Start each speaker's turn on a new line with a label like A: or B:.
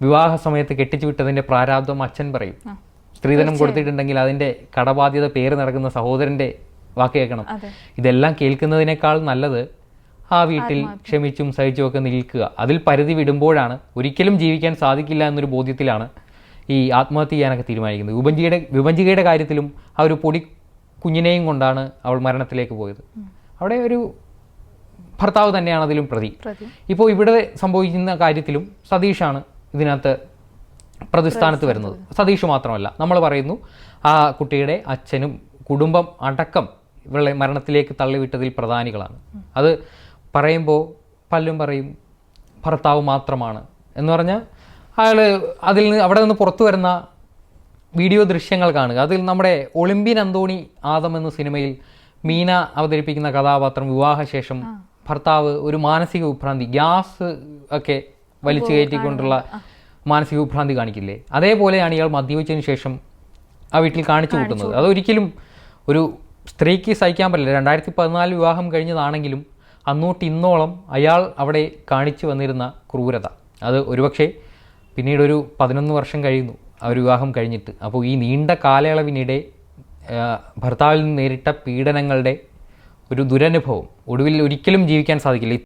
A: വിവാഹ സമയത്ത് കെട്ടിച്ചു വിട്ടതിൻ്റെ പ്രാരാബ്ദം അച്ഛൻ പറയും. സ്ത്രീധനം കൊടുത്തിട്ടുണ്ടെങ്കിൽ അതിൻ്റെ കടബാധ്യത പേര് നടക്കുന്ന സഹോദരൻ്റെ വാക്ക് കേൾക്കണം. ഇതെല്ലാം കേൾക്കുന്നതിനേക്കാൾ നല്ലത് ആ വീട്ടിൽ ക്ഷമിച്ചും സഹിച്ചുമൊക്കെ നിൽക്കുക. അതിൽ പരിധി വിടുമ്പോഴാണ് ഒരിക്കലും ജീവിക്കാൻ സാധിക്കില്ല എന്നൊരു ബോധ്യത്തിലാണ് ഈ ആത്മഹത്യ ചെയ്യാനൊക്കെ തീരുമാനിക്കുന്നത്. വിഭജികയുടെ കാര്യത്തിലും ആ ഒരു പൊടി കുഞ്ഞിനെയും കൊണ്ടാണ് അവൾ മരണത്തിലേക്ക് പോയത്. അവിടെ ഒരു ഭർത്താവ് തന്നെയാണ് അതിലും പ്രതി. ഇപ്പോൾ ഇവിടെ സംഭവിക്കുന്ന കാര്യത്തിലും സതീഷാണ് ഇതിനകത്ത് പ്രതിസ്ഥാനത്ത് വരുന്നത്. സതീഷ് മാത്രമല്ല, നമ്മൾ പറയുന്നു ആ കുട്ടിയുടെ അച്ഛനും കുടുംബം അടക്കം ഇവളെ മരണത്തിലേക്ക് തള്ളിവിട്ടതിൽ പ്രധാനികളാണ്. അത് പറയുമ്പോൾ പലരും പറയും ഭർത്താവ് മാത്രമാണ് എന്ന് പറഞ്ഞാൽ അയാൾ അവിടെ നിന്ന് പുറത്തു വരുന്ന വീഡിയോ ദൃശ്യങ്ങൾ കാണുക. അതിൽ നമ്മുടെ ഒളിമ്പ്യൻ അന്തോണി ആദം എന്ന സിനിമയിൽ മീന അവതരിപ്പിക്കുന്ന കഥാപാത്രം വിവാഹശേഷം ഭർത്താവ് ഒരു മാനസിക വിഭ്രാന്തി, ഗ്യാസ് ഒക്കെ വലിച്ചു കയറ്റിക്കൊണ്ടുള്ള മാനസിക വിഭ്രാന്തി കാണിക്കില്ലേ, അതേപോലെയാണ് ഇയാൾ മദ്യപിച്ചതിന് ശേഷം ആ വീട്ടിൽ കാണിച്ചു കൂട്ടുന്നത്. അതൊരിക്കലും ഒരു സ്ത്രീക്ക് സഹിക്കാൻ പറ്റില്ല. 2014 വിവാഹം കഴിഞ്ഞതാണെങ്കിലും അന്നോട്ട് ഇന്നോളം അയാൾ അവിടെ കാണിച്ചു വന്നിരുന്ന ക്രൂരത അത് ഒരുപക്ഷെ പിന്നീടൊരു 11 വർഷം കഴിയുന്നു ആ ഒരു വിവാഹം കഴിഞ്ഞിട്ട്. അപ്പോൾ ഈ നീണ്ട കാലയളവിനിടെ ഭർത്താവിൽ നിന്ന് നേരിട്ട പീഡനങ്ങളുടെ ഒരു ദുരനുഭവം ഒടുവിൽ ഒരിക്കലും ജീവിക്കാൻ സാധിക്കില്ല.